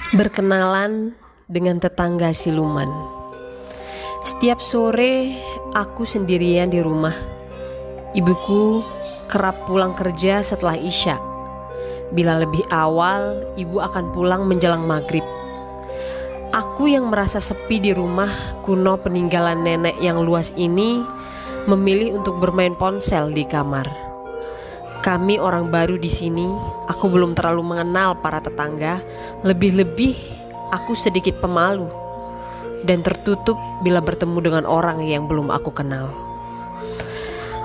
Berkenalan dengan tetangga siluman. Setiap sore aku sendirian di rumah. Ibuku kerap pulang kerja setelah Isya. Bila lebih awal, ibu akan pulang menjelang maghrib. Aku yang merasa sepi di rumah kuno peninggalan nenek yang luas ini memilih untuk bermain ponsel di kamar. Kami orang baru di sini, aku belum terlalu mengenal para tetangga, lebih-lebih aku sedikit pemalu dan tertutup bila bertemu dengan orang yang belum aku kenal.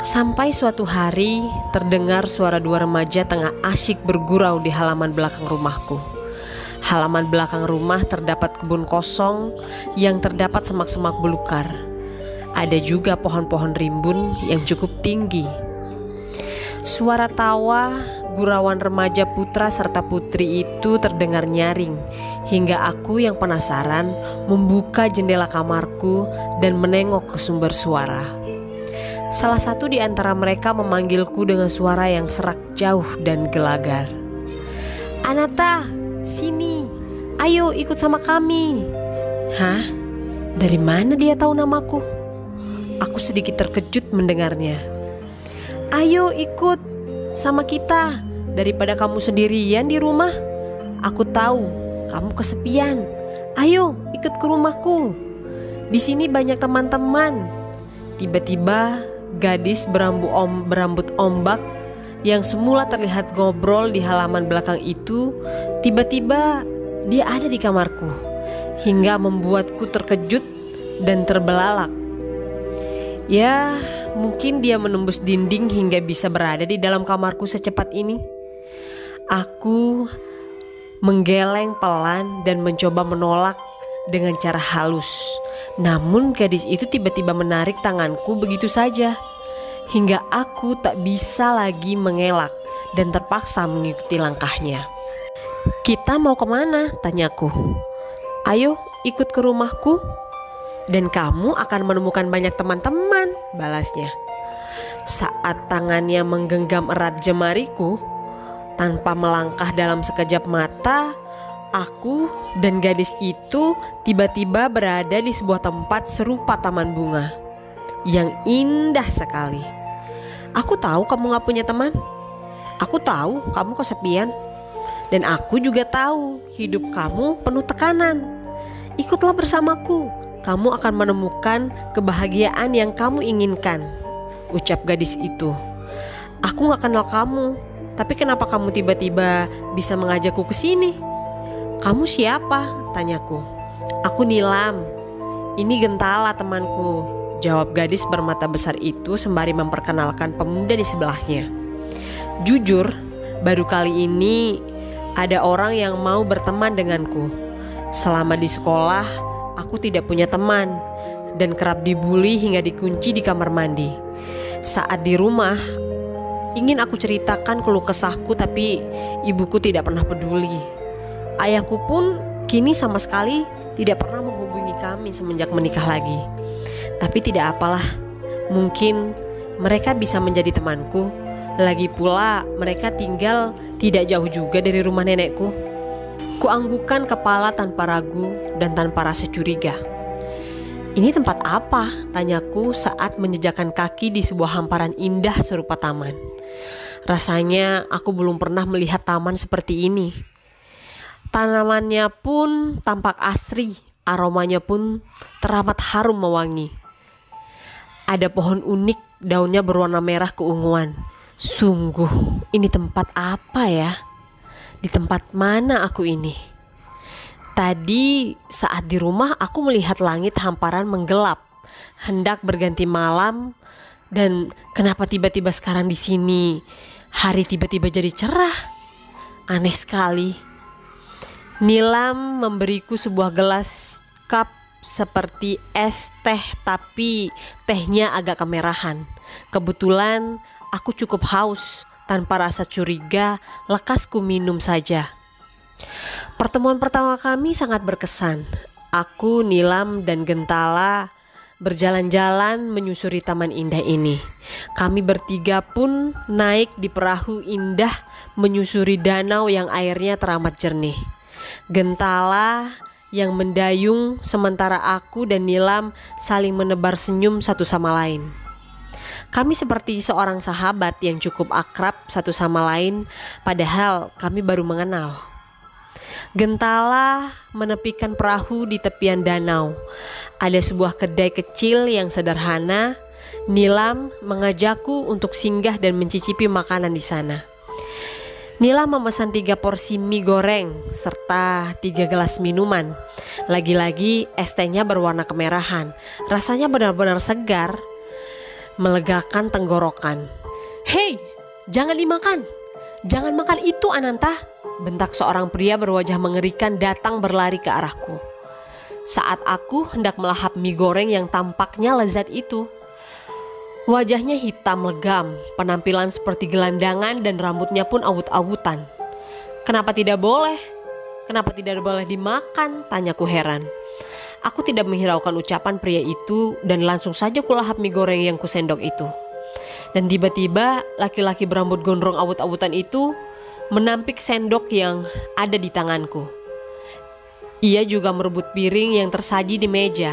Sampai suatu hari terdengar suara dua remaja tengah asyik bergurau di halaman belakang rumahku. Halaman belakang rumah terdapat kebun kosong yang terdapat semak-semak belukar. Ada juga pohon-pohon rimbun yang cukup tinggi. Suara tawa, gurauan remaja putra serta putri itu terdengar nyaring, hingga aku yang penasaran membuka jendela kamarku dan menengok ke sumber suara. Salah satu di antara mereka memanggilku dengan suara yang serak jauh dan gelagar. "Anata, sini, ayo ikut sama kami." Hah? Dari mana dia tahu namaku? Aku sedikit terkejut mendengarnya. "Ayo ikut sama kita, daripada kamu sendirian di rumah. Aku tahu kamu kesepian. Ayo ikut ke rumahku. Di sini banyak teman-teman." Tiba-tiba gadis berambut ombak yang semula terlihat ngobrol di halaman belakang itu, tiba-tiba dia ada di kamarku, hingga membuatku terkejut dan terbelalak. Ya, mungkin dia menembus dinding hingga bisa berada di dalam kamarku secepat ini. Aku menggeleng pelan dan mencoba menolak dengan cara halus. Namun gadis itu tiba-tiba menarik tanganku begitu saja, hingga aku tak bisa lagi mengelak dan terpaksa mengikuti langkahnya. "Kita mau kemana?" tanyaku. "Ayo ikut ke rumahku dan kamu akan menemukan banyak teman-teman," balasnya. Saat tangannya menggenggam erat jemariku, tanpa melangkah dalam sekejap mata, aku dan gadis itu tiba-tiba berada di sebuah tempat serupa taman bunga yang indah sekali. "Aku tahu kamu gak punya teman. Aku tahu kamu kesepian. Dan aku juga tahu hidup kamu penuh tekanan. Ikutlah bersamaku. Kamu akan menemukan kebahagiaan yang kamu inginkan," ucap gadis itu. "Aku gak kenal kamu, tapi kenapa kamu tiba-tiba bisa mengajakku ke sini?" "Kamu siapa?" tanyaku. "Aku Nilam. Ini Gentala temanku," jawab gadis bermata besar itu sembari memperkenalkan pemuda di sebelahnya. Jujur, baru kali ini ada orang yang mau berteman denganku. Selama di sekolah, aku tidak punya teman dan kerap dibully hingga dikunci di kamar mandi. Saat di rumah, ingin aku ceritakan keluh kesahku, tapi ibuku tidak pernah peduli. Ayahku pun kini sama sekali tidak pernah menghubungi kami semenjak menikah lagi. Tapi tidak apalah, mungkin mereka bisa menjadi temanku. Lagi pula mereka tinggal tidak jauh juga dari rumah nenekku. Kuanggukan kepala tanpa ragu dan tanpa rasa curiga. "Ini tempat apa?" tanyaku saat menjejakkan kaki di sebuah hamparan indah serupa taman. Rasanya aku belum pernah melihat taman seperti ini. Tanamannya pun tampak asri, aromanya pun teramat harum mewangi. Ada pohon unik, daunnya berwarna merah keunguan. Sungguh, ini tempat apa ya? Di tempat mana aku ini? Tadi saat di rumah aku melihat langit hamparan menggelap, hendak berganti malam, dan kenapa tiba-tiba sekarang di sini hari tiba-tiba jadi cerah? Aneh sekali. Nilam memberiku sebuah gelas cup seperti es teh, tapi tehnya agak kemerahan. Kebetulan aku cukup haus. Tanpa rasa curiga, lekas ku minum saja. Pertemuan pertama kami sangat berkesan. Aku, Nilam, dan Gentala berjalan-jalan menyusuri taman indah ini. Kami bertiga pun naik di perahu indah menyusuri danau yang airnya teramat jernih. Gentala yang mendayung sementara aku dan Nilam saling menebar senyum satu sama lain. Kami seperti seorang sahabat yang cukup akrab satu sama lain, padahal kami baru mengenal. Gentala menepikan perahu di tepian danau. Ada sebuah kedai kecil yang sederhana. Nilam mengajakku untuk singgah dan mencicipi makanan di sana. Nilam memesan 3 porsi mie goreng serta 3 gelas minuman. Lagi-lagi es tehnya berwarna kemerahan. Rasanya benar-benar segar, melegakan tenggorokan. "Hei, jangan dimakan. Jangan makan itu, Ananta," bentak seorang pria berwajah mengerikan datang berlari ke arahku. Saat aku hendak melahap mie goreng yang tampaknya lezat itu. Wajahnya hitam legam, penampilan seperti gelandangan dan rambutnya pun awut-awutan. "Kenapa tidak boleh? Kenapa tidak boleh dimakan?" tanyaku heran. Aku tidak menghiraukan ucapan pria itu dan langsung saja kulahap mie goreng yang kusendok itu. Dan tiba-tiba laki-laki berambut gondrong awut-awutan itu menampik sendok yang ada di tanganku. Ia juga merebut piring yang tersaji di meja,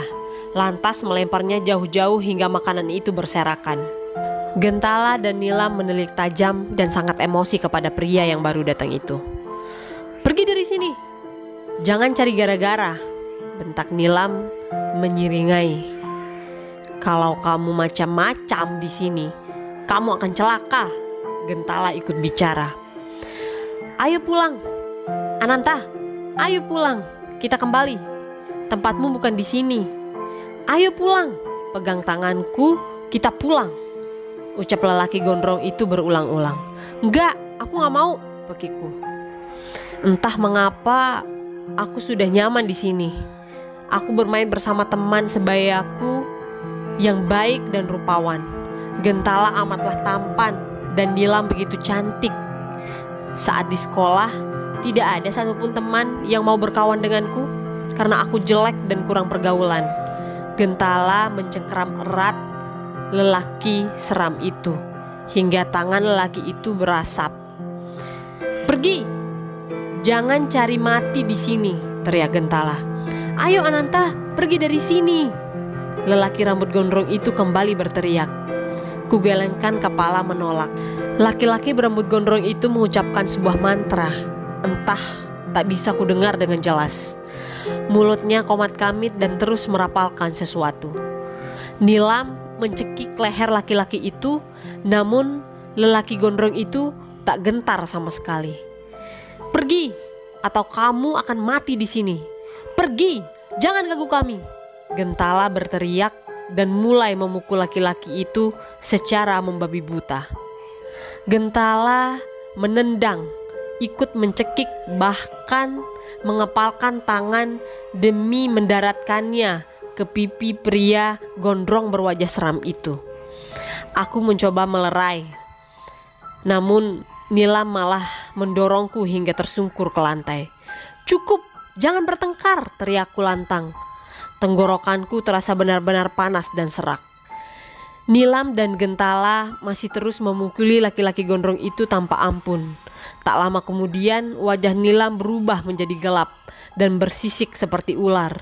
lantas melemparnya jauh-jauh hingga makanan itu berserakan. Gentala dan Nilam menilik tajam dan sangat emosi kepada pria yang baru datang itu. "Pergi dari sini, jangan cari gara-gara," bentak Nilam menyiringai. "Kalau kamu macam-macam di sini, kamu akan celaka," Gentala ikut bicara. "Ayo pulang, Ananta, ayo pulang, kita kembali. Tempatmu bukan di sini. Ayo pulang, pegang tanganku, kita pulang," ucap lelaki gondrong itu berulang-ulang. "Enggak, aku gak mau," pekiku. Entah mengapa aku sudah nyaman di sini. Aku bermain bersama teman sebayaku yang baik dan rupawan. Gentala amatlah tampan dan Nilam begitu cantik. Saat di sekolah, tidak ada satupun teman yang mau berkawan denganku karena aku jelek dan kurang pergaulan. Gentala mencengkeram erat lelaki seram itu hingga tangan lelaki itu berasap. "Pergi, jangan cari mati di sini," teriak Gentala. "Ayo Ananta, pergi dari sini." Lelaki rambut gondrong itu kembali berteriak. Kugelengkan kepala menolak. Laki-laki berambut gondrong itu mengucapkan sebuah mantra, entah tak bisa kudengar dengan jelas. Mulutnya komat kamit dan terus merapalkan sesuatu. Nilam mencekik leher laki-laki itu, namun lelaki gondrong itu tak gentar sama sekali. "Pergi, atau kamu akan mati di sini. Pergi, jangan ganggu kami," Gentala berteriak dan mulai memukul laki-laki itu secara membabi buta. Gentala menendang, ikut mencekik, bahkan mengepalkan tangan demi mendaratkannya ke pipi pria gondrong berwajah seram itu. Aku mencoba melerai, namun Nilam malah mendorongku hingga tersungkur ke lantai. "Cukup, jangan bertengkar," teriakku lantang. Tenggorokanku terasa benar-benar panas dan serak. Nilam dan Gentala masih terus memukuli laki-laki gondrong itu tanpa ampun. Tak lama kemudian wajah Nilam berubah menjadi gelap dan bersisik seperti ular.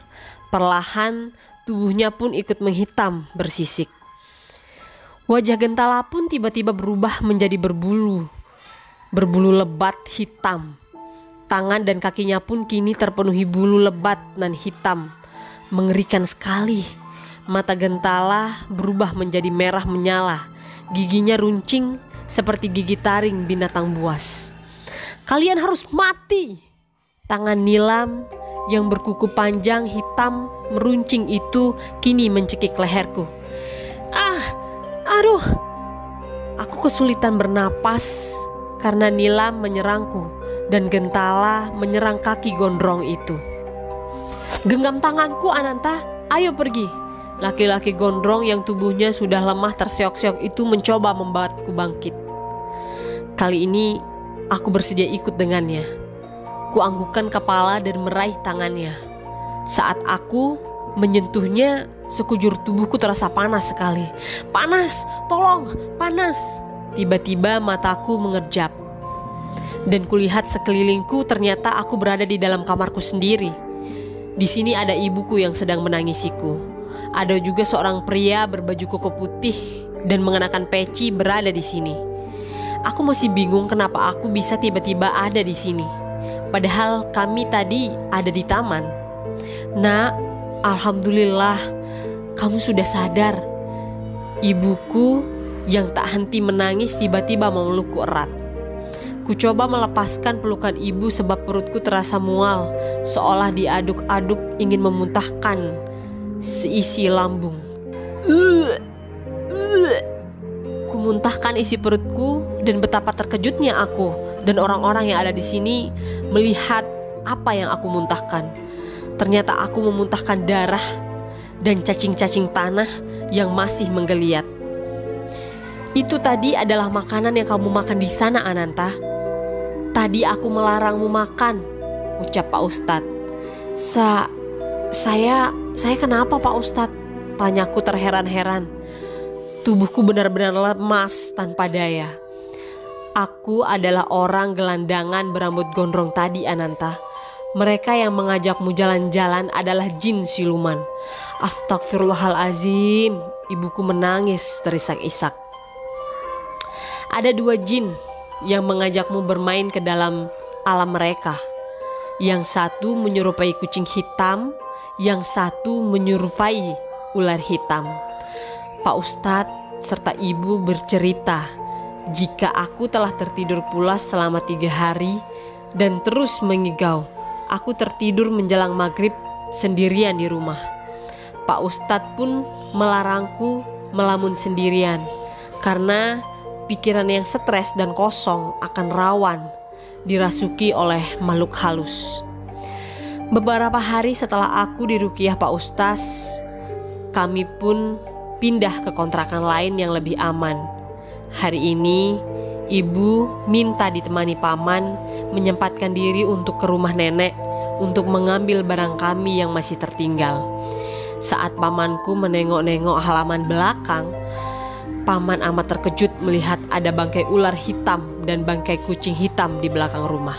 Perlahan tubuhnya pun ikut menghitam bersisik. Wajah Gentala pun tiba-tiba berubah menjadi berbulu lebat hitam. Tangan dan kakinya pun kini terpenuhi bulu lebat dan hitam. Mengerikan sekali. Mata Gentala berubah menjadi merah menyala. Giginya runcing seperti gigi taring binatang buas. "Kalian harus mati!" Tangan Nilam yang berkuku panjang hitam meruncing itu kini mencekik leherku. Aduh! Aku kesulitan bernapas karena Nilam menyerangku dan Gentala menyerang kaki gondrong itu. "Genggam tanganku, Ananta, ayo pergi." Laki-laki gondrong yang tubuhnya sudah lemah terseok-seok itu mencoba membuatku bangkit. Kali ini aku bersedia ikut dengannya. Kuanggukkan kepala dan meraih tangannya. Saat aku menyentuhnya, sekujur tubuhku terasa panas sekali. "Panas, tolong, panas!" Tiba-tiba mataku mengerjap. Dan kulihat sekelilingku, ternyata aku berada di dalam kamarku sendiri. Di sini ada ibuku yang sedang menangisiku. Ada juga seorang pria berbaju koko putih dan mengenakan peci berada di sini. Aku masih bingung kenapa aku bisa tiba-tiba ada di sini. Padahal kami tadi ada di taman. Nak, alhamdulillah kamu sudah sadar. Ibuku yang tak henti menangis tiba-tiba memelukku erat. Ku coba melepaskan pelukan ibu sebab perutku terasa mual, seolah diaduk-aduk ingin memuntahkan seisi lambung. Ku muntahkan isi perutku dan betapa terkejutnya aku dan orang-orang yang ada di sini melihat apa yang aku muntahkan. Ternyata aku memuntahkan darah dan cacing-cacing tanah yang masih menggeliat. Itu tadi adalah makanan yang kamu makan di sana, Ananta. Tadi aku melarangmu makan, ucap Pak Ustadz. Saya kenapa Pak Ustadz? Tanyaku terheran-heran. Tubuhku benar-benar lemas tanpa daya. Aku adalah orang gelandangan berambut gondrong tadi, Ananta. Mereka yang mengajakmu jalan-jalan adalah jin siluman. Astagfirullahalazim, ibuku menangis terisak-isak. Ada 2 jin yang mengajakmu bermain ke dalam alam mereka. Yang satu menyerupai kucing hitam, yang satu menyerupai ular hitam. Pak Ustadz serta ibu bercerita jika aku telah tertidur pulas selama 3 hari dan terus mengigau. Aku tertidur menjelang maghrib sendirian di rumah. Pak Ustadz pun melarangku melamun sendirian karena pikiran yang stres dan kosong akan rawan dirasuki oleh makhluk halus. Beberapa hari setelah aku diruqyah Pak Ustaz, kami pun pindah ke kontrakan lain yang lebih aman. Hari ini ibu minta ditemani paman menyempatkan diri untuk ke rumah nenek untuk mengambil barang kami yang masih tertinggal. Saat pamanku menengok-nengok halaman belakang, paman amat terkejut melihat ada bangkai ular hitam dan bangkai kucing hitam di belakang rumah.